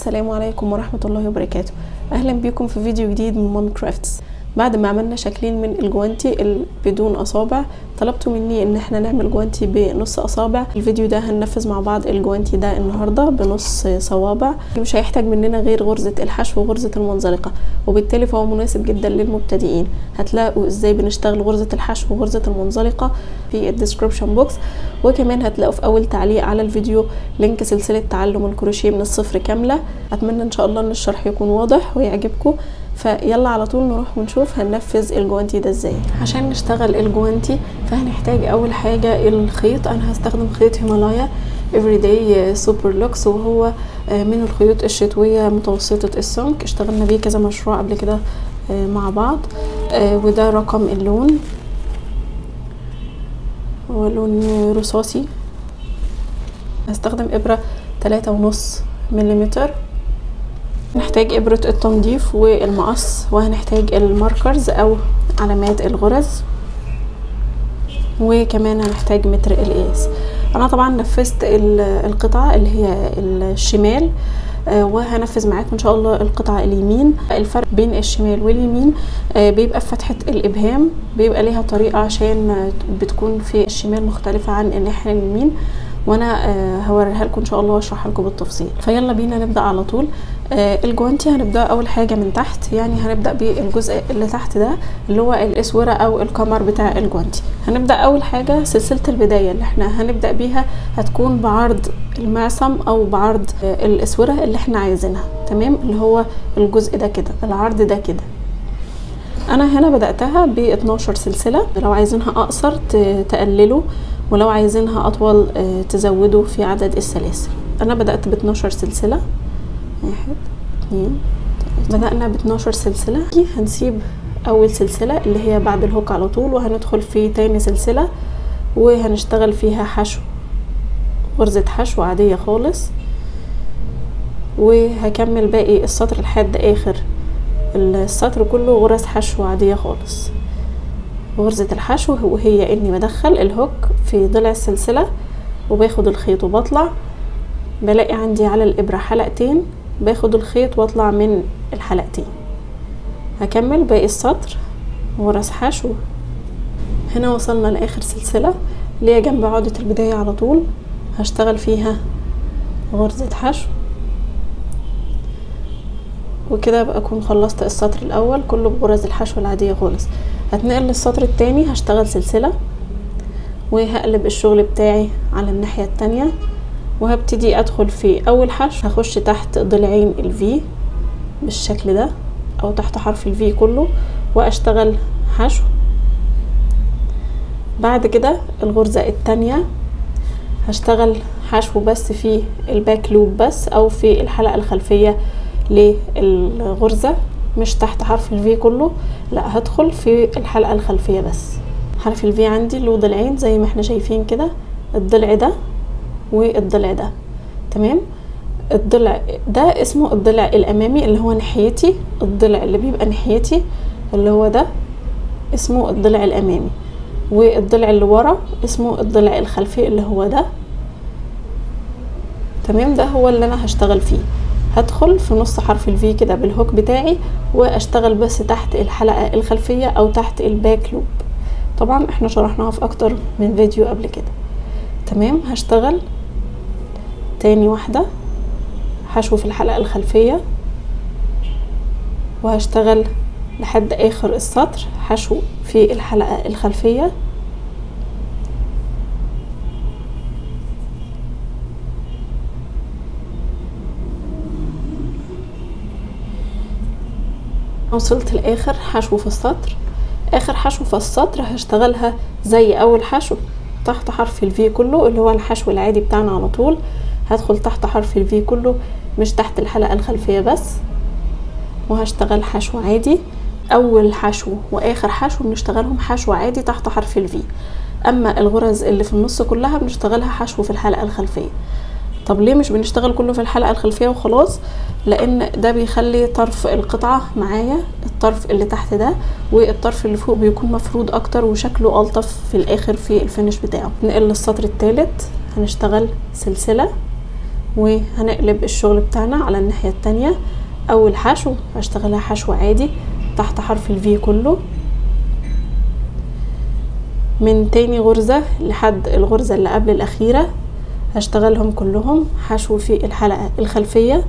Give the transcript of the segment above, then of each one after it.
السلام عليكم ورحمة الله وبركاته. اهلا بكم في فيديو جديد من مامي كرافتس. بعد ما عملنا شكلين من الجوانتي بدون اصابع، طلبتوا مني ان احنا نعمل جوانتي بنص اصابع. الفيديو ده هننفذ مع بعض الجوانتي ده النهارده بنص صوابع. مش هيحتاج مننا غير غرزة الحشو وغرزة المنزلقة، وبالتالي فهو مناسب جدا للمبتدئين. هتلاقوا ازاي بنشتغل غرزة الحشو وغرزة المنزلقة في الديسكريبشن بوكس، وكمان هتلاقوا في اول تعليق على الفيديو لينك سلسلة تعلم الكروشيه من الصفر كاملة. اتمنى ان شاء الله ان الشرح يكون واضح ويعجبكم. فيلا على طول نروح ونشوف هننفذ الجوانتي ده ازاي. عشان نشتغل الجوانتي فهنحتاج اول حاجة الخيط. انا هستخدم خيط هيمالايا everyday super lux، وهو من الخيوط الشتوية متوسطة السمك. اشتغلنا بيه كذا مشروع قبل كده مع بعض. وده رقم اللون، هو لون رصاصي. هستخدم ابرة 3.5 ملم. نحتاج ابرة التنظيف والمقص، وهنحتاج الماركرز او علامات الغرز، وكمان هنحتاج متر القياس. انا طبعا نفذت القطعة اللي هي الشمال، وهنفذ معاكم ان شاء الله القطعة اليمين. الفرق بين الشمال واليمين بيبقى في فتحة الابهام، بيبقى ليها طريقة عشان بتكون في الشمال مختلفة عن الناحية اليمين، وانا هوريها لكم ان شاء الله واشرحها لكم بالتفصيل. فيلا بينا نبدا على طول. الجوانتي هنبدا اول حاجه من تحت، يعني هنبدا بالجزء اللي تحت ده اللي هو الاسوره او الكمر بتاع الجوانتي. هنبدا اول حاجه سلسله البدايه اللي احنا هنبدا بيها، هتكون بعرض المعصم او بعرض الاسوره اللي احنا عايزينها. تمام، اللي هو الجزء ده كده، العرض ده كده. انا هنا بداتها ب 12 سلسله. لو عايزينها اقصر تقللوا، ولو عايزينها اطول تزودوا في عدد السلاسل. انا بدات ب 12 سلسله. 1 2 3. بدانا ب 12 سلسله. هنسيب اول سلسله اللي هي بعد الهوك على طول، وهندخل في تاني سلسله وهنشتغل فيها حشو، غرزه حشو عاديه خالص، وهكمل باقي السطر لحد اخر السطر كله غرز حشو عاديه خالص. غرزة الحشو وهي اني بدخل الهوك في ضلع السلسلة وباخد الخيط وبطلع، بلاقي عندي على الابرة حلقتين، باخد الخيط واطلع من الحلقتين. هكمل باقي السطر غرز حشو. هنا وصلنا لاخر سلسلة اللي هي جنب عقدة البداية على طول، هشتغل فيها غرزة حشو، وكده بقى اكون خلصت السطر الاول كله بغرز الحشو العادية خالص. هتنقل للسطر التاني، هشتغل سلسلة وهقلب الشغل بتاعي على الناحية التانية، وهبتدي ادخل في اول حشو. هخش تحت ضلعين الفي بالشكل ده او تحت حرف الفي كله، واشتغل حشو. بعد كده الغرزة التانية هشتغل حشو بس في الباك لوب بس، او في الحلقة الخلفية للغرزة، مش تحت حرف الفي كله، لا هدخل في الحلقة الخلفية بس. حرف الفي عندي له ضلعين زي ما احنا شايفين كده، الضلع ده والضلع ده. تمام، الضلع ده اسمه الضلع الامامي اللي هو ناحيتي، الضلع اللي بيبقى ناحيتي اللي هو ده اسمه الضلع الامامي، والضلع اللي ورا اسمه الضلع الخلفي اللي هو ده. تمام، ده هو اللي انا هشتغل فيه. هدخل في نص حرف الفي كده بالهوك بتاعي، واشتغل بس تحت الحلقة الخلفية او تحت الباك لوب. طبعا احنا شرحناها في اكتر من فيديو قبل كده. تمام، هشتغل تاني واحدة حشو في الحلقة الخلفية، وهشتغل لحد اخر السطر حشو في الحلقة الخلفية. وصلت لاخر حشو في السطر. اخر حشو في السطر هشتغلها زي اول حشو تحت حرف الفي كله اللي هو الحشو العادي بتاعنا على طول. هدخل تحت حرف الفي كله، مش تحت الحلقة الخلفية بس، وهشتغل حشو عادي. اول حشو واخر حشو بنشتغلهم حشو عادي تحت حرف الفي، اما الغرز اللي في النص كلها بنشتغلها حشو في الحلقة الخلفية. طب ليه مش بنشتغل كله في الحلقة الخلفية وخلاص؟ لان ده بيخلي طرف القطعة معايا، الطرف اللي تحت ده والطرف اللي فوق بيكون مفرود اكتر وشكله الطف في الاخر في الفينش بتاعه. نقل للسطر الثالث، هنشتغل سلسلة وهنقلب الشغل بتاعنا على الناحية التانية. اول حشو هشتغلها حشو عادي تحت حرف الفي كله، من تاني غرزة لحد الغرزة اللي قبل الاخيرة هشتغلهم كلهم حشو في الحلقة الخلفية،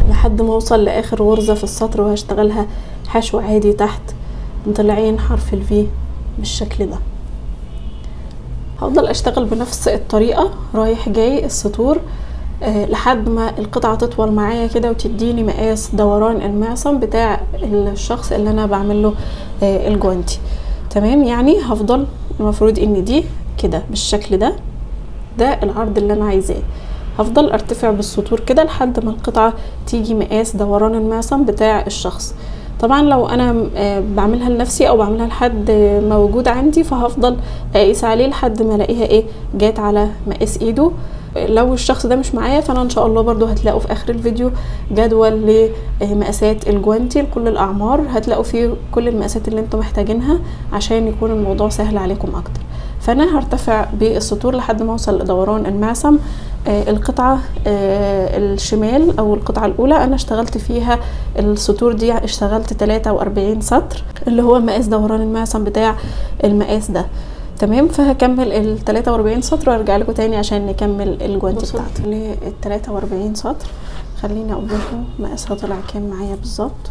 لحد ما اوصل لاخر غرزة في السطر وهشتغلها حشو عادي تحت ضلعين حرف الفي بالشكل ده. هفضل اشتغل بنفس الطريقة رايح جاي السطور لحد ما القطعة تطول معايا كده وتديني مقاس دوران المعصم بتاع الشخص اللي انا بعمل له الجوانتي. تمام، يعني هفضل المفروض ان دي كده بالشكل ده، ده العرض اللي انا عايزاه. هفضل ارتفع بالسطور كده لحد ما القطعة تيجي مقاس دوران المعصم بتاع الشخص. طبعا لو انا بعملها لنفسي او بعملها لحد موجود عندي فهفضل اقيس عليه لحد ما الاقيها ايه جات على مقاس ايده. لو الشخص ده مش معايا فانا ان شاء الله برضو هتلاقوا في اخر الفيديو جدول لمقاسات الجوانتي لكل الاعمار، هتلاقوا فيه كل المقاسات اللي انتم محتاجينها عشان يكون الموضوع سهل عليكم اكتر. فانا هرتفع بالسطور لحد ما اوصل لدوران المعصم. القطعة الشمال او القطعة الاولى انا اشتغلت فيها السطور دي، اشتغلت 43 سطر اللي هو مقاس دوران المعصم بتاع المقاس ده. تمام، فهكمل ال 43 سطر وارجع لكم تاني عشان نكمل الجوانتي بتاعتي. لل 43 سطر خليني اقول لكم مقاسها طلع كام معايا بالظبط.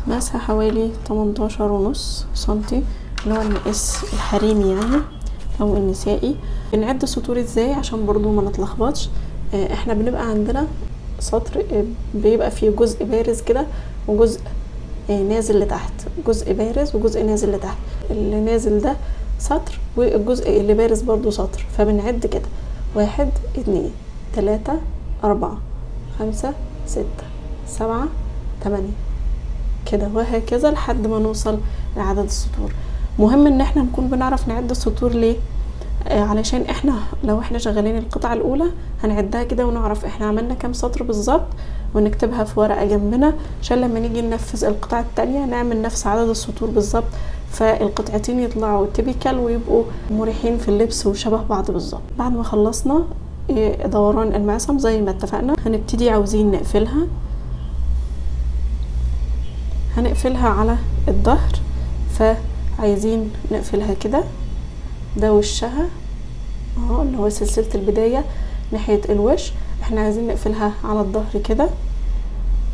مقاسها حوالي 18.5 سنتي اللي هو المقاس الحريمي يعني او النسائي. بنعد السطور ازاي عشان برضو ما نتلخبطش؟ احنا بنبقى عندنا سطر بيبقى فيه جزء بارز كده وجزء نازل لتحت، جزء بارز وجزء نازل لتحت. اللي نازل ده سطر والجزء اللي بارز برضو سطر، فبنعد كده 1 2 3 4 5 6 7 8 كده وهكذا لحد ما نوصل لعدد السطور. مهم ان احنا نكون بنعرف نعد السطور ليه؟ علشان احنا لو احنا شغالين القطعة الاولى هنعدها كده ونعرف احنا عملنا كام سطر بالظبط ونكتبها في ورقة جنبنا عشان لما نيجي ننفذ القطعة التانية نعمل نفس عدد السطور بالظبط، فالقطعتين يطلعوا تيبيكال ويبقوا مريحين في اللبس وشبه بعض بالظبط. بعد ما خلصنا دوران المعصم زي ما اتفقنا هنبتدي عاوزين نقفلها. هنقفلها على الظهر، فعايزين نقفلها كده، ده وشها اهو اللي هو سلسلة البداية ناحية الوش، احنا عايزين نقفلها على الظهر كده.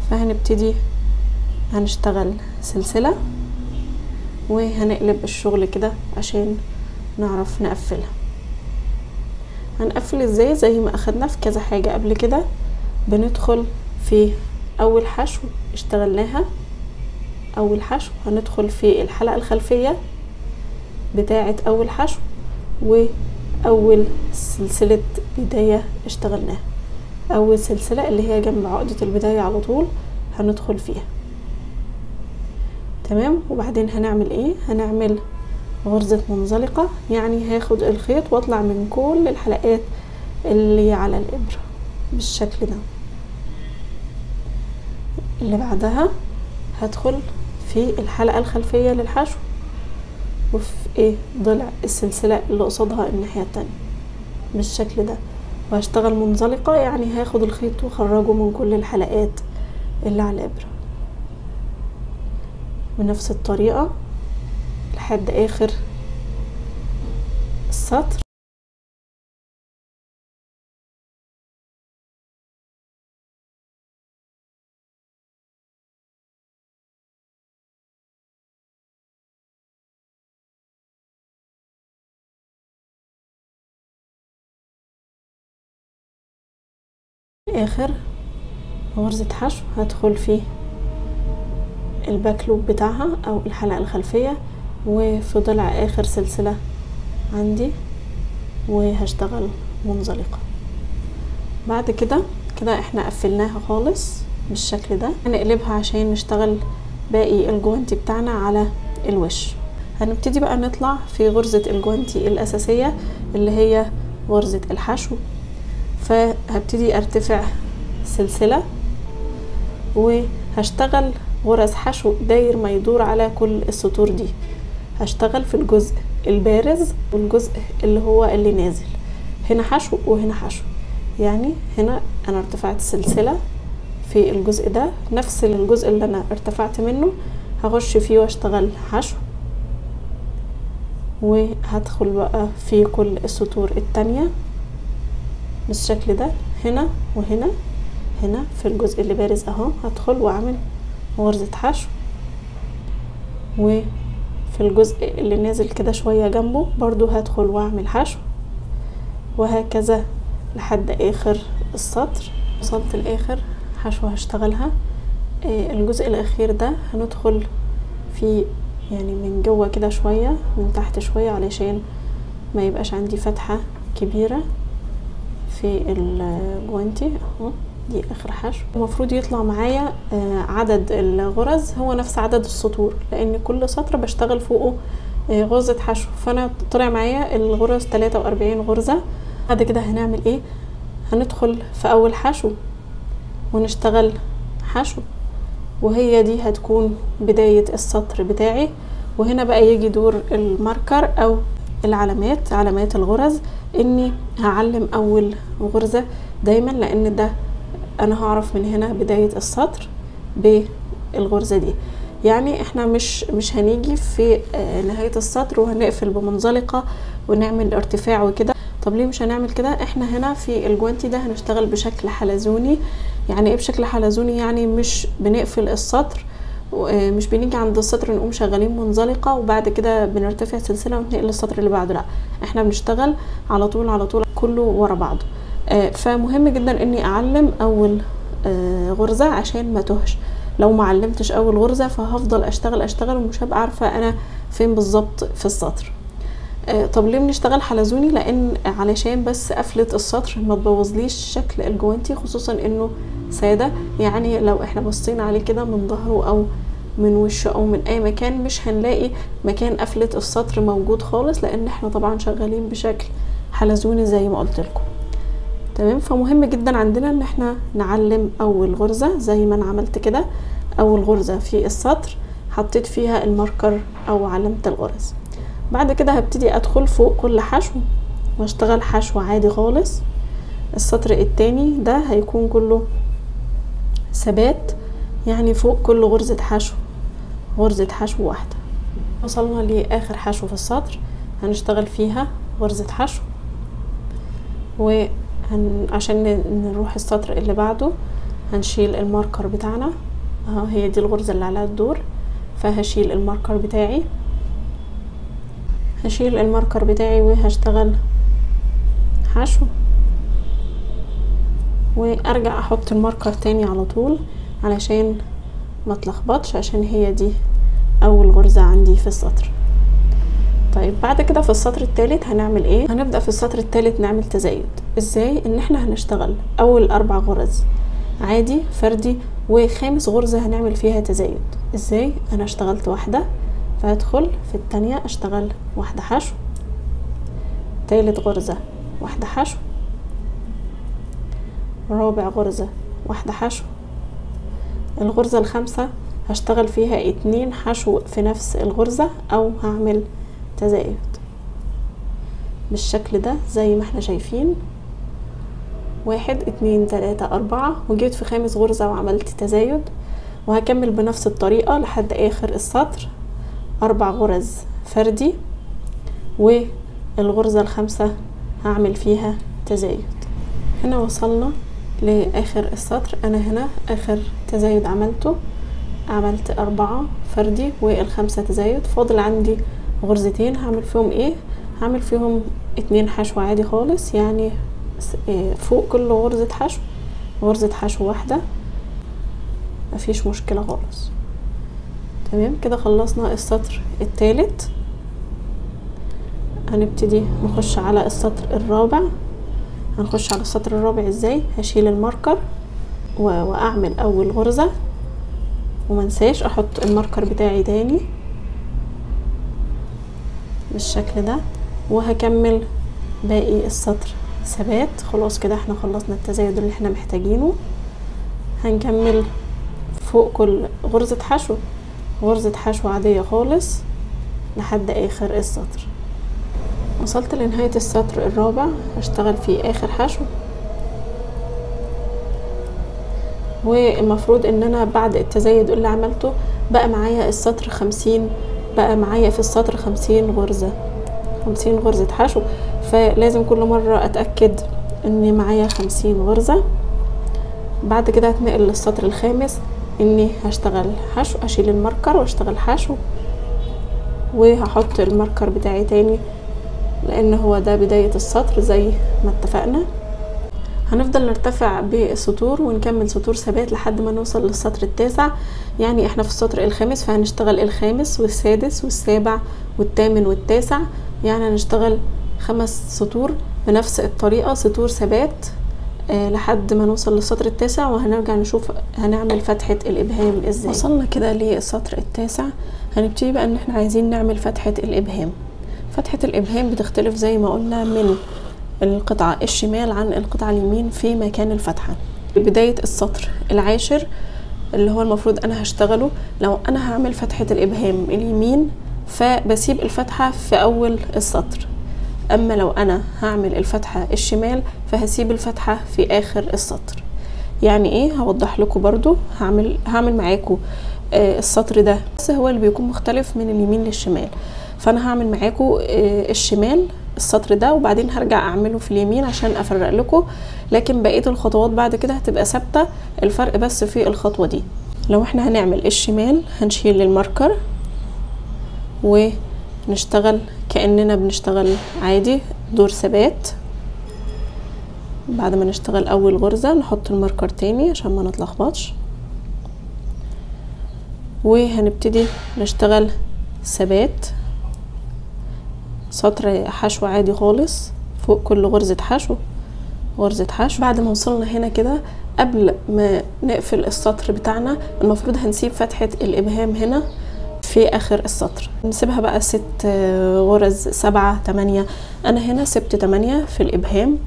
فهنبتدي هنشتغل سلسلة وهنقلب الشغل كده عشان نعرف نقفلها. هنقفل ازاي؟ زي ما اخدنا في كذا حاجة قبل كده، بندخل في اول حشو اشتغلناها، اول حشو هندخل في الحلقة الخلفية بتاعة اول حشو واول سلسلة بداية اشتغلناها، اول سلسلة اللي هي جنب عقدة البداية على طول هندخل فيها. تمام، وبعدين هنعمل ايه؟ هنعمل غرزة منزلقة، يعني هاخد الخيط واطلع من كل الحلقات اللي على الابرة بالشكل ده. اللي بعدها هدخل في الحلقة الخلفية للحشو وفي ايه ضلع السلسلة اللي قصادها الناحية التانية بالشكل ده، وهشتغل منزلقة يعني هاخد الخيط واخرجه من كل الحلقات اللي على الابرة بنفس الطريقة لحد اخر السطر. اخر غرزة حشو هدخل في الباك لوب بتاعها او الحلقة الخلفية وفي ضلع اخر سلسلة عندي وهشتغل منزلقة. بعد كده احنا قفلناها خالص بالشكل ده. هنقلبها عشان نشتغل باقي الجوانتي بتاعنا على الوش. هنبتدي بقى نطلع في غرزة الجوانتي الاساسية اللي هي غرزة الحشو، فهبتدي ارتفع سلسلة وهشتغل غرز حشو داير ما يدور على كل السطور دي. هشتغل في الجزء البارز والجزء اللي هو اللي نازل، هنا حشو وهنا حشو. يعني هنا انا ارتفعت سلسلة في الجزء ده، نفس الجزء اللي انا ارتفعت منه هخش فيه واشتغل حشو، وهدخل بقى في كل السطور التانية بالشكل ده، هنا وهنا. هنا في الجزء اللي بارز اهو هدخل واعمل غرزة حشو، وفي الجزء اللي نازل كده شوية جنبه برضو هدخل واعمل حشو، وهكذا لحد اخر السطر. وصلت لاخر حشو هشتغلها. الجزء الاخير ده هندخل في يعني من جوه كده شوية، من تحت شوية، علشان ما يبقاش عندي فتحة كبيرة في الجوانتي اهو. دي اخر حشو. المفروض يطلع معايا عدد الغرز هو نفس عدد السطور، لان كل سطر بشتغل فوقه غرزة حشو، فانا طلع معايا الغرز 43 غرزة. بعد كده هنعمل ايه؟ هندخل في اول حشو ونشتغل حشو، وهي دي هتكون بداية السطر بتاعي. وهنا بقى يجي دور الماركر او العلامات، علامات الغرز، اني هعلم اول غرزة دايما، لان ده انا هعرف من هنا بداية السطر بالغرزة دي. يعني احنا مش هنيجي في نهاية السطر وهنقفل بمنزلقة ونعمل ارتفاع وكده. طب ليه مش هنعمل كده؟ احنا هنا في الجوانتي ده هنشتغل بشكل حلزوني. يعني ايه بشكل حلزوني؟ يعني مش بنقفل السطر، مش بنيجي عند السطر نقوم شغالين منزلقة وبعد كده بنرتفع سلسلة وننقل السطر اللي بعده، لا، احنا بنشتغل على طول على طول كله ورا بعضه. فمهم جدا اني اعلم اول غرزة عشان ما تهش. لو ما علمتش اول غرزة فهفضل اشتغل ومش هبقى عارفة انا فين بالظبط في السطر. طب ليه بنشتغل حلزوني؟ لان علشان بس قفلة السطر ما تبوظليش شكل الجوانتي، خصوصا انه سادة. يعني لو احنا بصينا عليه كده من ظهره او من وشه او من اي مكان مش هنلاقي مكان قفلة السطر موجود خالص، لان احنا طبعا شغالين بشكل حلزوني زي ما قلت لكم. تمام. فمهم جدا عندنا ان احنا نعلم اول غرزة زي ما انا عملت كده. اول غرزة في السطر حطيت فيها الماركر او علامة الغرز. بعد كده هبتدي ادخل فوق كل حشو واشتغل حشو عادي خالص. السطر التاني ده هيكون كله ثبات، يعني فوق كل غرزة حشو غرزة حشو واحدة. وصلنا لاخر حشو في السطر هنشتغل فيها غرزة حشو، عشان نروح السطر اللي بعده هنشيل الماركر بتاعنا اهو. هي دي الغرزة اللي عليها الدور، فهشيل الماركر بتاعي، هشيل الماركر بتاعي وهشتغل حشو، وارجع احط الماركر تاني على طول علشان ما اتلخبطش، عشان هي دي اول غرزة عندي في السطر. طيب بعد كده في السطر الثالث هنعمل ايه؟ هنبدأ في السطر الثالث نعمل تزايد. ازاي؟ ان احنا هنشتغل اول 4 غرز عادي فردي، وخامس غرزة هنعمل فيها تزايد. ازاي؟ انا اشتغلت واحدة فهدخل في التانية اشتغل واحدة حشو، تالت غرزة واحدة حشو، رابع غرزة واحدة حشو، الغرزة الخامسة هشتغل فيها 2 حشو في نفس الغرزة او هعمل تزايد بالشكل ده زي ما احنا شايفين. 1 2 3 4 وجيت في خامس غرزة وعملت تزايد، وهكمل بنفس الطريقة لحد اخر السطر. 4 غرز فردي، والغرزة الخامسة هعمل فيها تزايد. هنا وصلنا لاخر السطر. انا هنا اخر تزايد عملت 4 فردي والخامسة تزايد. فاضل عندي غرزتين هعمل فيهم ايه؟ هعمل فيهم 2 حشو عادي خالص، يعني فوق كل غرزة حشو واحدة، مفيش مشكلة خالص. تمام كده خلصنا السطر الثالث. هنبتدي نخش على السطر الرابع. هنخش على السطر الرابع ازاي؟ هشيل الماركر واعمل اول غرزة، ومنساش احط الماركر بتاعي تاني بالشكل ده، وهكمل باقي السطر ثبات. خلاص كده احنا خلصنا التزايد اللي احنا محتاجينه. هنكمل فوق كل غرزة حشو غرزة حشو عادية خالص لحد اخر السطر. وصلت لنهاية السطر الرابع، هشتغل في اخر حشو، والمفروض ان انا بعد التزايد اللي عملته بقى معايا السطر 50، بقى معايا في السطر 50 غرزة حشو، فلازم كل مرة اتأكد اني معايا 50 غرزة. بعد كده هتنقل للسطر الخامس اني هشتغل حشو، اشيل الماركر واشتغل حشو، وهحط الماركر بتاعي تاني لان هو ده بداية السطر زي ما اتفقنا. هنفضل نرتفع بالسطور ونكمل سطور ثبات لحد ما نوصل للسطر التاسع. يعني احنا في السطر الخامس، فهنشتغل الخامس والسادس والسابع والثامن والتاسع، يعني هنشتغل 5 سطور بنفس الطريقة، سطور ثبات لحد ما نوصل للسطر التاسع، وهنرجع نشوف هنعمل فتحة الابهام ازاي. وصلنا كده للسطر التاسع، هنبتدي بقى ان احنا عايزين نعمل فتحة الابهام. فتحة الابهام بتختلف زي ما قلنا من القطعة الشمال عن القطعة اليمين في مكان الفتحة. بداية السطر العاشر اللي هو المفروض انا هشتغله، لو انا هعمل فتحة الابهام اليمين فبسيب الفتحة في اول السطر، اما لو انا هعمل الفتحة الشمال فهسيب الفتحة في اخر السطر. يعني ايه؟ هوضح لكم برضو، هعمل معاكم السطر ده بس هو اللي بيكون مختلف من اليمين للشمال. فانا هعمل معاكم الشمال السطر ده، وبعدين هرجع اعمله في اليمين عشان افرق لكم، لكن بقية الخطوات بعد كده هتبقى ثابتة، الفرق بس في الخطوة دي. لو احنا هنعمل الشمال هنشيل الماركر ونشتغل كأننا بنشتغل عادي دور ثبات. بعد ما نشتغل اول غرزة نحط الماركر تاني عشان ما نتلخبطش، وهنبتدي نشتغل ثبات سطر حشو عادي خالص فوق كل غرزة حشو غرزة حشو. بعد ما وصلنا هنا كده، قبل ما نقفل السطر بتاعنا المفروض هنسيب فتحة الابهام هنا في اخر السطر، نسيبها بقى 6 غرز 7 8. انا هنا سبت 8 في الابهام.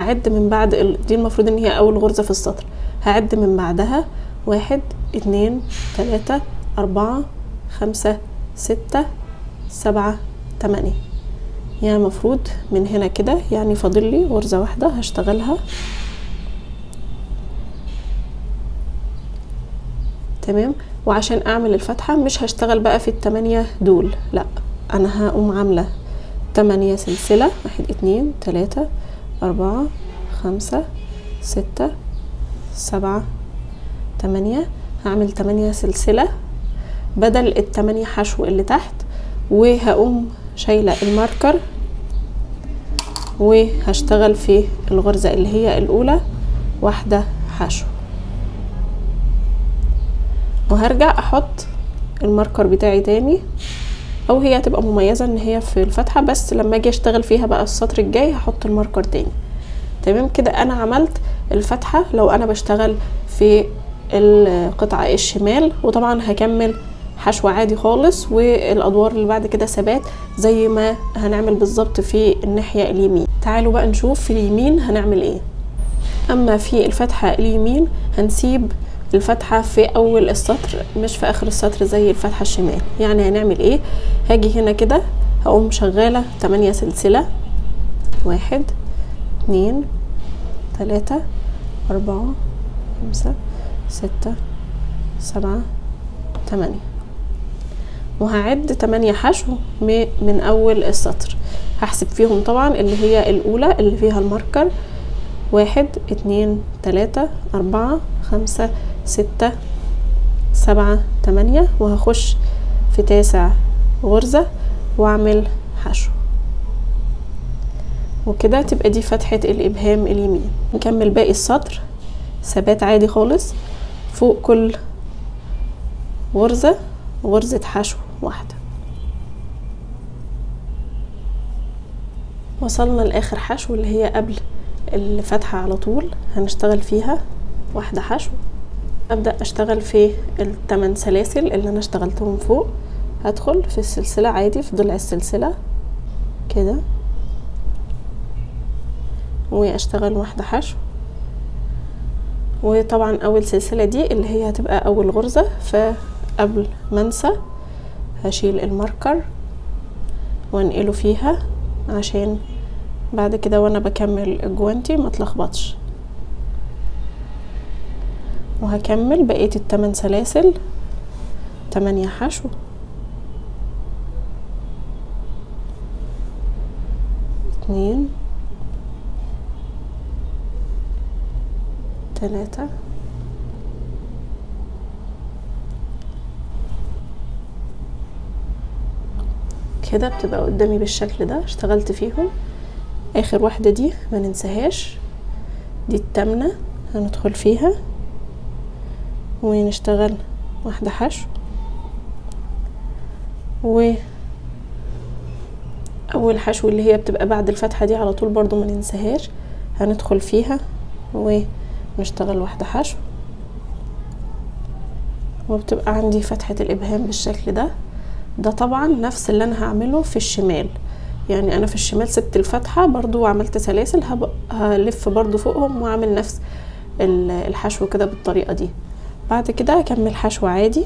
هعد من بعد دي المفروض ان هي اول غرزة في السطر، هعد من بعدها 1 2 3 4 5 6 7 8. يعني المفروض من هنا كده، يعني فاضل لي غرزة واحدة هشتغلها. تمام. وعشان اعمل الفتحة مش هشتغل بقى في ال8 دول، لا انا هقوم عاملة 8 سلسلة، 1 2 3 4 5 6 7 8. هعمل 8 سلسلة بدل ال8 حشو اللي تحت، وهقوم شايلة الماركر وهشتغل في الغرزة اللي هي الاولى واحدة حشو، وهرجع احط الماركر بتاعي تاني، او هي هتبقى مميزة ان هي في الفتحة، بس لما اجي اشتغل فيها بقى السطر الجاي هحط الماركر تاني. تمام كده انا عملت الفتحة لو انا بشتغل في القطعة الشمال، وطبعا هكمل حشو عادي خالص، والادوار اللي بعد كده ثبات زي ما هنعمل بالظبط في الناحية اليمين. تعالوا بقى نشوف في اليمين هنعمل ايه. اما في الفتحة اليمين هنسيب الفتحة في اول السطر مش في اخر السطر زي الفتحة الشمال. يعني هنعمل ايه؟ هاجي هنا كده هقوم شغالة 8 سلسلة، 1 2 3 4 5 6 7 8، وهعد 8 حشو من اول السطر. هحسب فيهم طبعا اللي هي الاولى اللي فيها الماركر، 1 2 3 4 5 6 7 8، وهخش في 9 غرزة واعمل حشو، وكده تبقى دي فتحة الابهام اليمين. نكمل باقي السطر ثبات عادي خالص فوق كل غرزة غرزة حشو واحدة. وصلنا لاخر حشو اللي هي قبل الفتحة على طول، هنشتغل فيها واحدة حشو. ابدأ اشتغل في ال8 سلاسل اللي انا اشتغلتهم فوق، هدخل في السلسلة عادي في ضلع السلسلة كده، واشتغل واحدة حشو، وطبعا اول سلسلة دي اللي هي هتبقى اول غرزة، فقبل ما انسى هشيل الماركر وانقله فيها عشان بعد كده وانا بكمل الجوانتي ما اتلخبطش. وهكمل بقية ال8 سلاسل، 8 حشو، 2 3 كده بتبقى قدامي بالشكل ده. اشتغلت فيهم. اخر واحدة دي ما ننساهاش، دي التامنة هندخل فيها ونشتغل واحدة حشو، واول حشو اللي هي بتبقى بعد الفتحة دي على طول برضو ما ننساهاش، هندخل فيها ونشتغل واحدة حشو، وبتبقى عندي فتحة الابهام بالشكل ده. ده طبعا نفس اللي انا هعمله في الشمال، يعني انا في الشمال سبت الفتحة برضو وعملت سلاسل، هلف برضو فوقهم واعمل نفس الحشو كده بالطريقة دي. بعد كده هكمل حشو عادي.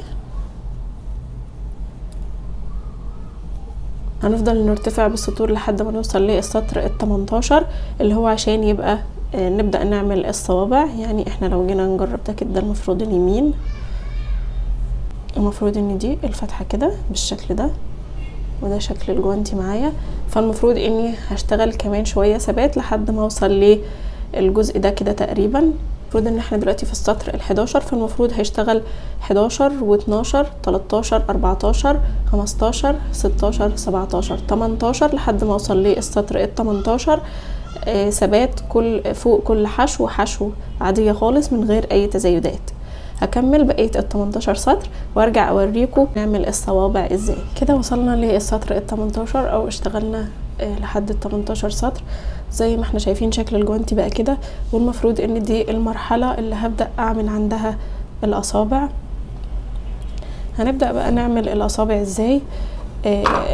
هنفضل نرتفع بالسطور لحد ما نوصل للسطر ال18 اللي هو عشان يبقى نبدأ نعمل الصوابع. يعني احنا لو جينا نجرب ده كده، المفروض اليمين المفروض ان دي الفتحة كده بالشكل ده، وده شكل الجوانتي معايا. فالمفروض اني هشتغل كمان شوية ثبات لحد ما اوصل للجزء ده كده تقريبا. المفروض ان احنا دلوقتي في السطر ال11، فالمفروض هيشتغل 11 و12 13 14 15 16 17 18 لحد ما اوصل للسطر ال18 ثبات فوق كل حشو حشو عادية خالص من غير اي تزايدات. هكمل بقية ال18 سطر وارجع اوريكم نعمل الصوابع ازاي. كده وصلنا للسطر ال18 او اشتغلنا لحد ال18 سطر. زي ما احنا شايفين شكل الجوانتي بقى كده، والمفروض ان دي المرحلة اللي هبدأ اعمل عندها الاصابع. هنبدأ بقى نعمل الاصابع ازاي.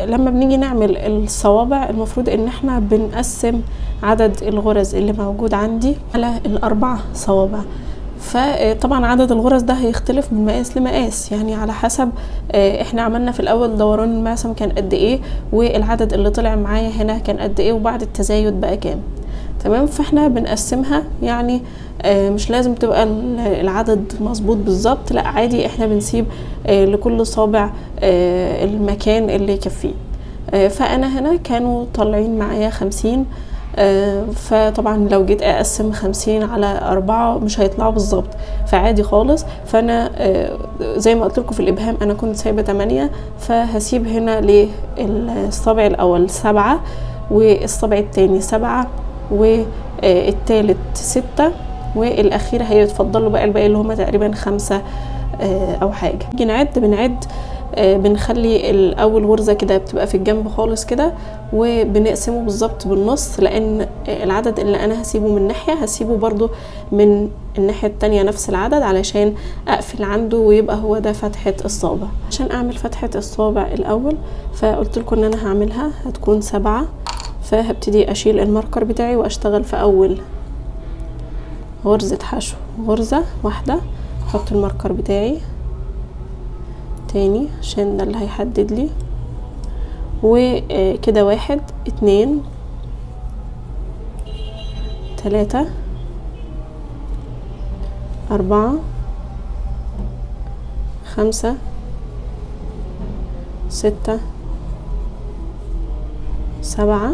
لما بنيجي نعمل الصوابع المفروض ان احنا بنقسم عدد الغرز اللي موجود عندي على ال4 صوابع. فطبعا عدد الغرز ده هيختلف من مقاس لمقاس، يعني على حسب احنا عملنا في الاول دوران المعصم كان قد ايه، والعدد اللي طلع معايا هنا كان قد ايه، وبعد التزايد بقى كام. تمام. فاحنا بنقسمها، يعني مش لازم تبقى العدد مظبوط بالظبط، لا عادي احنا بنسيب لكل صابع المكان اللي يكفيه. فانا هنا كانوا طالعين معايا 50، فطبعا لو جيت اقسم 50 على 4 مش هيطلعوا بالظبط، فعادي خالص. فانا زي ما قلت لكم في الابهام انا كنت سايبه 8، فهسيب هنا للصابع الاول 7، والصابع التاني 7، والتالت 6، والاخير هيتفضلوا بقى الباقي اللي هما تقريبا 5 او حاجه. نيجي نعد، بنعد بنخلي الاول غرزه كده بتبقى في الجنب خالص كده، وبنقسمه بالظبط بالنص، لان العدد اللي انا هسيبه من ناحيه هسيبه برضو من الناحيه التانية نفس العدد، علشان اقفل عنده ويبقى هو ده فتحه الصابع. عشان اعمل فتحه الصابع الاول فقلت لكم ان انا هعملها هتكون 7، فهبتدي اشيل الماركر بتاعي واشتغل في اول غرزه حشو غرزه واحده، احط الماركر بتاعي تاني عشان ده اللي هيحدد لي، وكده 1 2 3 4 5 6 7.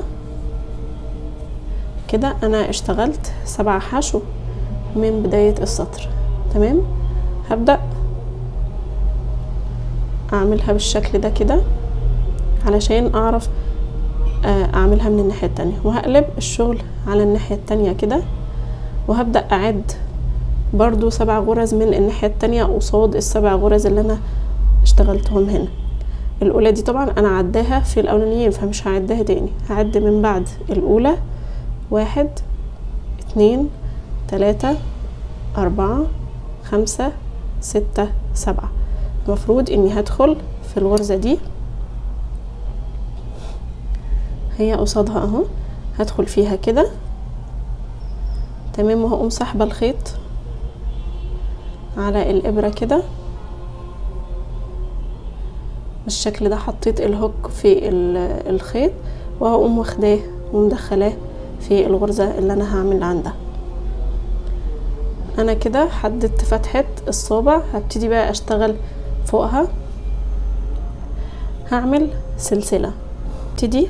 كده انا اشتغلت 7 حشو من بداية السطر. تمام. هبدأ اعملها بالشكل ده كده علشان اعرف اعملها من الناحية التانية، وهقلب الشغل على الناحية التانية كده، وهبدأ اعد برضو 7 غرز من الناحية التانية قصاد ال7 غرز اللي انا اشتغلتهم هنا. الاولى دي طبعا انا عداها في الاولانيين فمش هعدها تاني، هعد من بعد الاولى 1 2 3 4 5 6 7. المفروض اني هدخل في الغرزة دي هي قصادها اهو، هدخل فيها كده. تمام. وهقوم سحبة الخيط على الابرة كده بالشكل ده. حطيت الهوك في الخيط وهقوم واخداه ومدخلاه في الغرزة اللي انا هعمل عندها. انا كده حددت فتحة الصابع، هبتدي بقى اشتغل فوقها. هعمل سلسلة، ابتدي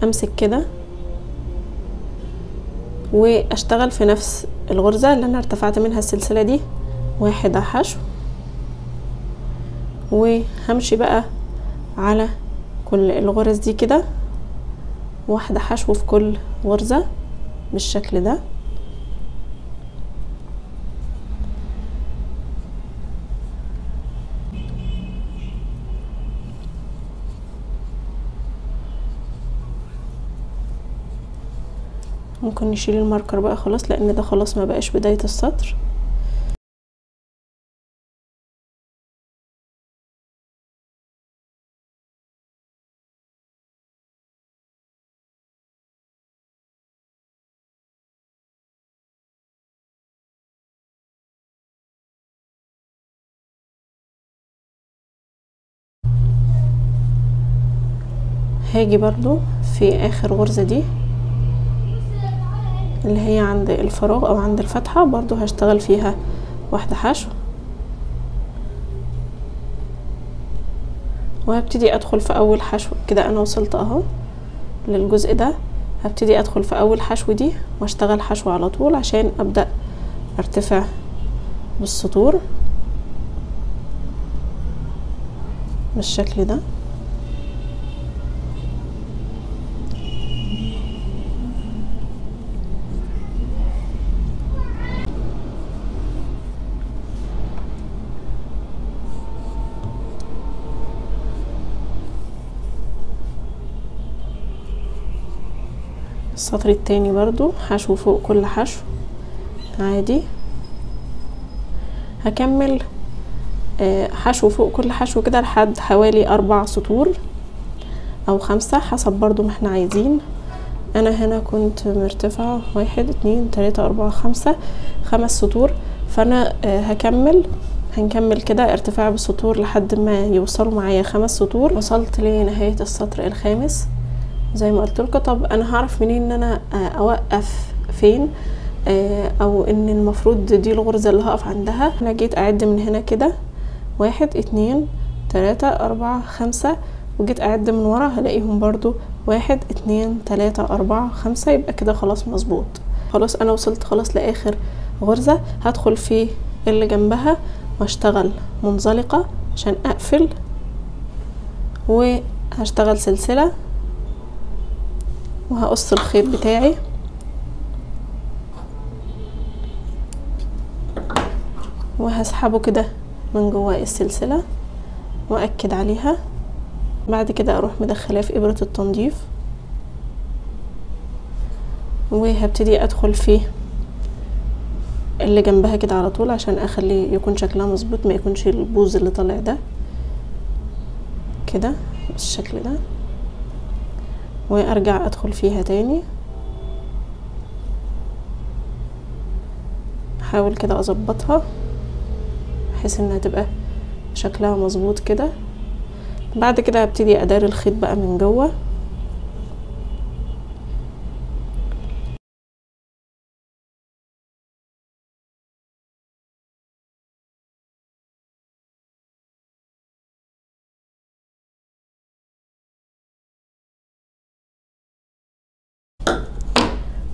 امسك كده واشتغل في نفس الغرزة اللي انا ارتفعت منها السلسلة دي، واحد حشو، وهمشي بقى على كل الغرز دي كده واحدة حشو في كل غرزة بالشكل ده. ممكن نشيل الماركر بقى خلاص، لان ده خلاص ما بقاش بداية السطر. هاجي برضو في اخر غرزة دي اللي هي عند الفراغ او عند الفتحة، برضو هشتغل فيها واحدة حشو، وهبتدي ادخل في اول حشو كده. انا وصلت اهو للجزء ده، هبتدي ادخل في اول حشو دي واشتغل حشو على طول عشان ابدأ ارتفع بالسطور بالشكل ده. السطر التاني برضو حشو فوق كل حشو عادي. هكمل حشو فوق كل حشو كده لحد حوالي 4 سطور او 5 حسب برضو ما احنا عايزين. انا هنا كنت مرتفعة 1 2 3 4 5 سطور، فانا هنكمل كده ارتفاع بالسطور لحد ما يوصلوا معايا 5 سطور. وصلت لنهاية السطر الخامس زي ما قلت لكم. طب انا هعرف منين ان انا اوقف فين، او ان المفروض دي الغرزة اللي هقف عندها؟ انا جيت اعد من هنا كده 1 2 3 4 5، وجيت اعد من ورا هلاقيهم برضو 1 2 3 4 5، يبقى كده خلاص مظبوط. خلاص انا وصلت خلاص لاخر غرزة. هدخل في اللي جنبها واشتغل منزلقة عشان اقفل، وهشتغل سلسلة وهقص الخيط بتاعي وهسحبه كده من جوه السلسلة واكد عليها. بعد كده اروح مدخلاه في ابرة التنظيف وهبتدي ادخل في اللي جنبها كده على طول عشان اخليه يكون شكلها مظبوط، ما يكونش البوز اللي طالع ده كده بالشكل ده، وارجع ادخل فيها تاني. احاول كده اظبطها بحيث انها تبقى شكلها مظبوط كده. بعد كده هبتدي اداري الخيط بقى من جوه.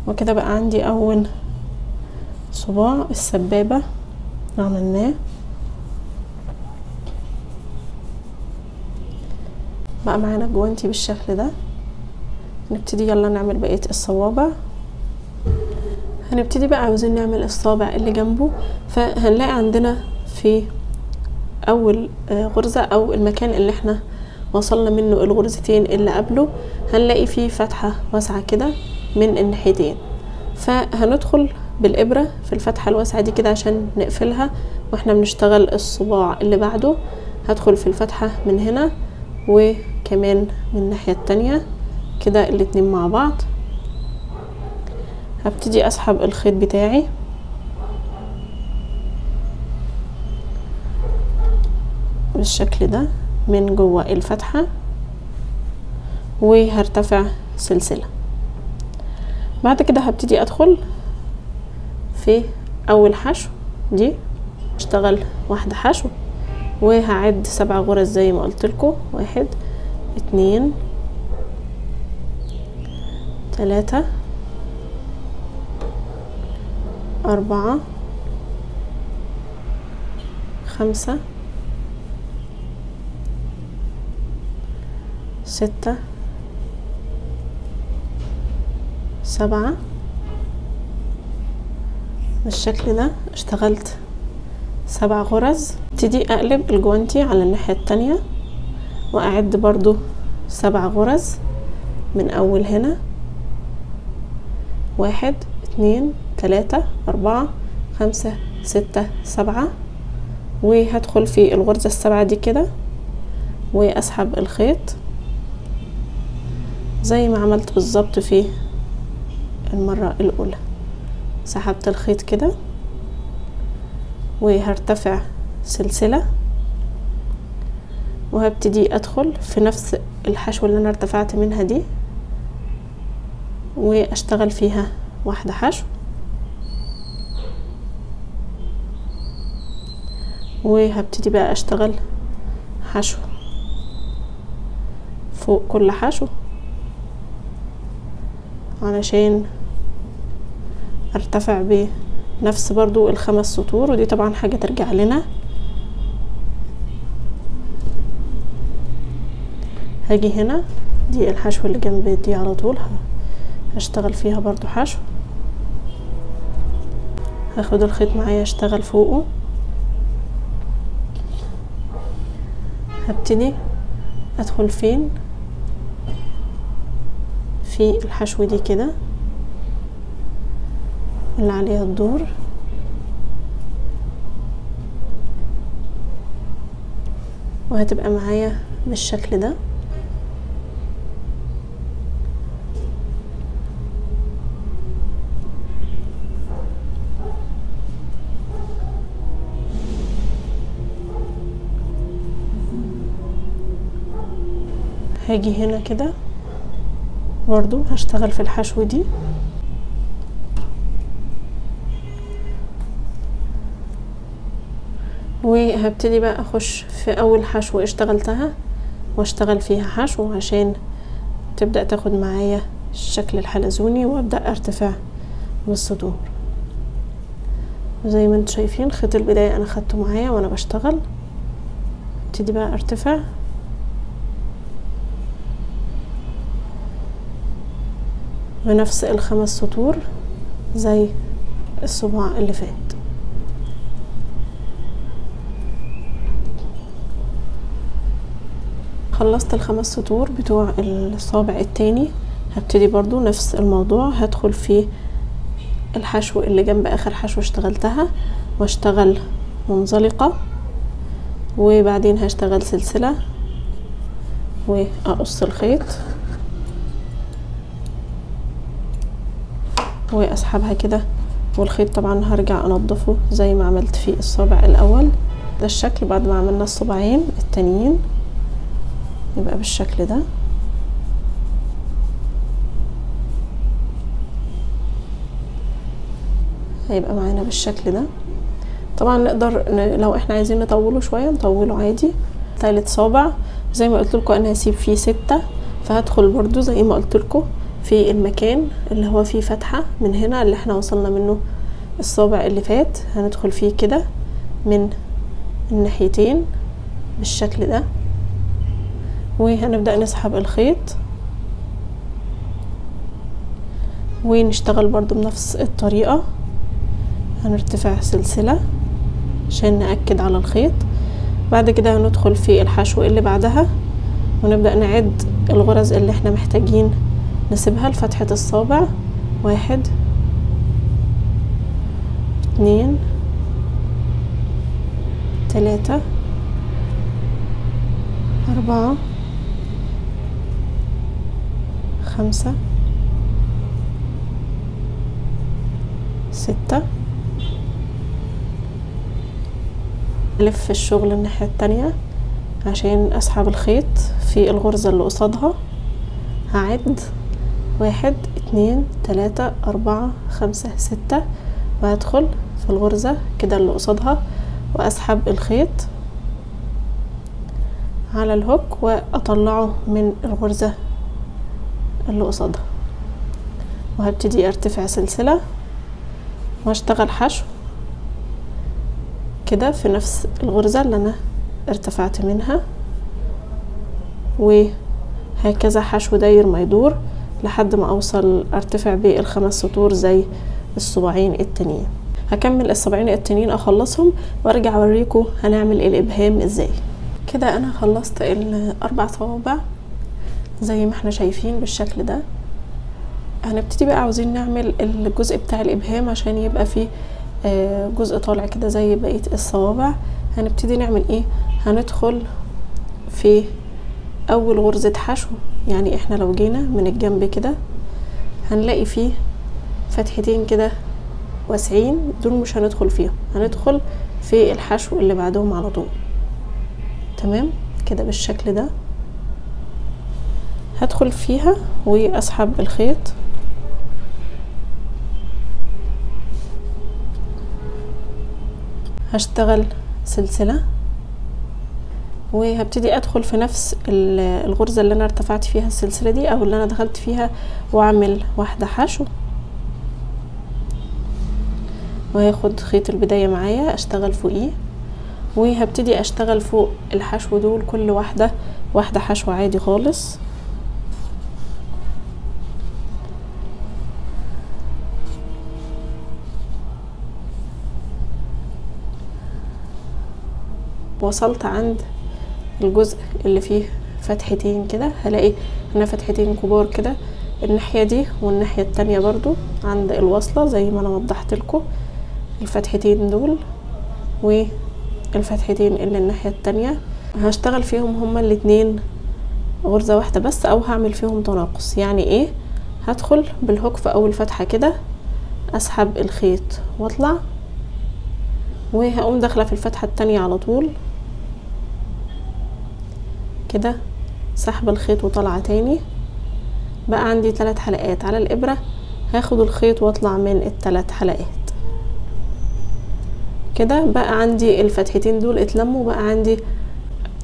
وكده بقى عندي اول صباع السبابة عملناه. بقى معانا جوانتي بالشكل ده. نبتدي يلا نعمل بقية الصوابع. هنبتدي بقى عاوزين نعمل الصابع اللي جنبه، فهنلاقي عندنا في اول غرزة او المكان اللي احنا وصلنا منه الغرزتين اللي قبله، هنلاقي فيه فتحة واسعة كده من الناحيتين، فهندخل بالإبرة في الفتحة الواسعة دي كده عشان نقفلها واحنا بنشتغل الصباع اللي بعده. هدخل في الفتحة من هنا وكمان من الناحية التانية كده الاتنين مع بعض. هبتدي اسحب الخيط بتاعي بالشكل ده من جوه الفتحة، وهرتفع سلسلة. بعد كده هبتدي ادخل في اول حشو دي، اشتغل واحدة حشو وهعد 7 غرز زي ما قلت لكم. 1 2 3 4 5 6 7 بالشكل ده. اشتغلت 7 غرز. ابتدي اقلب الجوانتي على الناحية التانية واعد برضو 7 غرز من اول هنا. 1 2 3 4 5 6 7، وهدخل في الغرزة السبعة دي كده واسحب الخيط زي ما عملت بالظبط في المرة الاولى. سحبت الخيط كده وهرتفع سلسلة، وهبتدي ادخل في نفس الحشوة اللي انا ارتفعت منها دي واشتغل فيها واحدة حشو، وهبتدي بقى اشتغل حشو فوق كل حشو علشان ارتفع بنفس برضو ال5 سطور. ودي طبعا حاجة ترجع لنا. هاجي هنا دي الحشوة اللي جنب دي على طول هشتغل فيها برضو حشو. هاخد الخيط معايا اشتغل فوقه. هبتدي ادخل فين في الحشو دي كده اللي عليها الدور، وهتبقى معايا بالشكل ده. هاجي هنا كده برضو هشتغل في الحشو دي، وهبتدي بقى اخش في اول حشو اشتغلتها واشتغل فيها حشو عشان تبدأ تاخد معايا الشكل الحلزوني، وابدأ ارتفع بالسطور زي ما انتم شايفين. خيط البداية انا خدته معايا وانا بشتغل. ابتدي بقى ارتفع بنفس ال5 سطور زي الصباع اللي فات. خلصت ال5 سطور بتوع الصابع التاني. هبتدي برضو نفس الموضوع، هدخل في الحشو اللي جنب اخر حشو اشتغلتها واشتغل منزلقة، وبعدين هشتغل سلسلة واقص الخيط واسحبها كده، والخيط طبعا هرجع انضفه زي ما عملت في الصابع الاول. ده الشكل بعد ما عملنا الصباعين التانيين، يبقى بالشكل ده. هيبقى معانا بالشكل ده. طبعا نقدر لو احنا عايزين نطوله شوية نطوله عادي. ثالث صابع زي ما قلت لكم انا هسيب فيه 6، فهدخل برضو زي ما قلت لكم في المكان اللي هو فيه فتحة من هنا اللي احنا وصلنا منه الصابع اللي فات، هندخل فيه كده من الناحيتين بالشكل ده، وهنبدأ نسحب الخيط ونشتغل برضو بنفس الطريقة. هنرتفع سلسلة عشان نأكد على الخيط. بعد كده هندخل في الحشو اللي بعدها ونبدأ نعد الغرز اللي احنا محتاجين نسيبها لفتحة الصابع. 1 2 3 4 5 6. ألف الشغل الناحية التانية عشان اسحب الخيط في الغرزة اللي قصادها هعد 1 2 3 4 5 6 وهدخل في الغرزة كده اللي قصادها واسحب الخيط على الهوك واطلعه من الغرزة اللي قصادها، وهبتدي ارتفع سلسلة واشتغل حشو كده في نفس الغرزة اللي انا ارتفعت منها، وهكذا حشو داير ما يدور لحد ما اوصل ارتفع بال5 سطور زي الصباعين التانيين. هكمل الصباعين التانيين اخلصهم وارجع اوريكم هنعمل الابهام ازاي. كده انا خلصت ال4 صوابع زي ما احنا شايفين بالشكل ده. هنبتدي بقى عاوزين نعمل الجزء بتاع الابهام عشان يبقى فيه جزء طالع كده زي بقية الصوابع. هنبتدي نعمل ايه؟ هندخل في اول غرزة حشو، يعني احنا لو جينا من الجنب كده هنلاقي فيه فتحتين كده واسعين، دول مش هندخل فيهم، هندخل في الحشو اللي بعدهم على طول. تمام كده بالشكل ده هدخل فيها واسحب الخيط هشتغل سلسلة وهبتدي ادخل في نفس الغرزة اللي انا ارتفعت فيها السلسلة دي او اللي انا دخلت فيها واعمل واحدة حشو، وهاخد خيط البداية معايا اشتغل فوقيه، وهبتدي اشتغل فوق الحشو دول كل واحدة حشو عادي خالص. وصلت عند الجزء اللي فيه فتحتين كده، هلاقي هنا فتحتين كبار كده الناحية دي والناحية التانية برضو عند الوصلة زي ما انا وضحت لكم الفتحتين دول والفتحتين اللي الناحية التانية. هشتغل فيهم هما الاتنين غرزة واحدة بس او هعمل فيهم تناقص. يعني ايه؟ هدخل بالهوك في اول فتحة كده اسحب الخيط واطلع، وهقوم داخلة في الفتحة التانية على طول كده سحب الخيط وطلعة تاني. بقى عندي 3 حلقات على الابرة، هاخد الخيط واطلع من ال3 حلقات كده. بقى عندي الفتحتين دول اتلموا، بقى عندي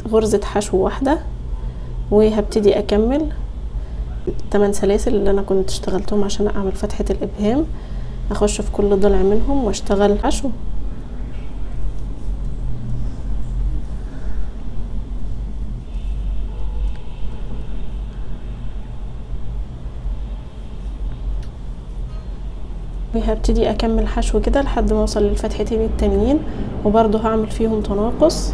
غرزة حشو واحدة، وهبتدي اكمل 8 سلاسل اللي انا كنت اشتغلتهم عشان اعمل فتحة الابهام. اخش في كل ضلع منهم واشتغل حشو. وهبتدي اكمل حشو كده لحد ما اوصل للفتحتين التانيين، وبرضو هعمل فيهم تناقص.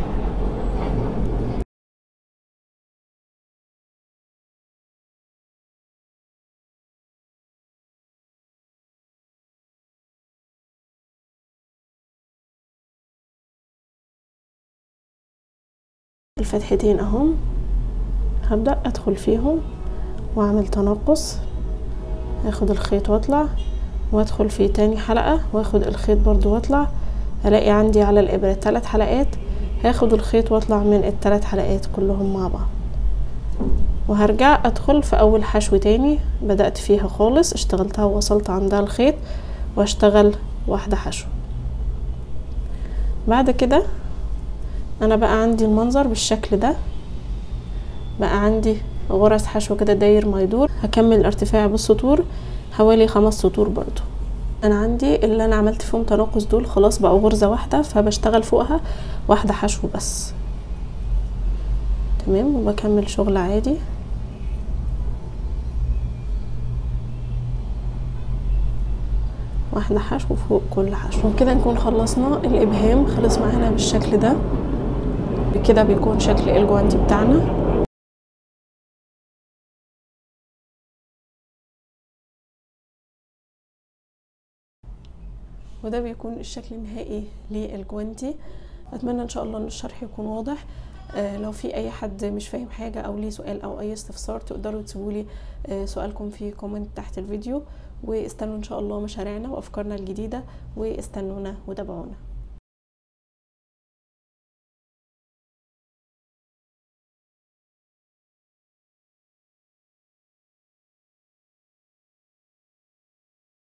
الفتحتين اهم هبدأ ادخل فيهم واعمل تناقص، هاخد الخيط واطلع وادخل في تاني حلقة واخد الخيط برضو واطلع. هلاقي عندي على الابرة 3 حلقات، هاخد الخيط واطلع من ال3 حلقات كلهم مع بعض، وهرجع ادخل في اول حشو تاني بدأت فيها خالص اشتغلتها ووصلت عندها الخيط واشتغل واحدة حشو. بعد كده انا بقى عندي المنظر بالشكل ده، بقى عندي غرز حشو كده داير ما يدور. هكمل ارتفاع بالسطور حوالي 5 سطور برضو. انا عندي اللي انا عملت فيهم تناقص دول خلاص بقوا غرزة واحدة، فبشتغل فوقها واحدة حشو بس. تمام، وبكمل شغل عادي. واحدة حشو فوق كل حشو. وكده نكون خلصنا الابهام، خلص معانا بالشكل ده. بكده بيكون شكل الجوانتي بتاعنا. وده بيكون الشكل النهائي للجوانتي. اتمنى ان شاء الله ان الشرح يكون واضح. لو في اي حد مش فاهم حاجه او ليه سؤال او اي استفسار تقدروا تسيبولي سؤالكم في كومنت تحت الفيديو، واستنوا ان شاء الله مشاريعنا وافكارنا الجديده، واستنونا وتابعونا.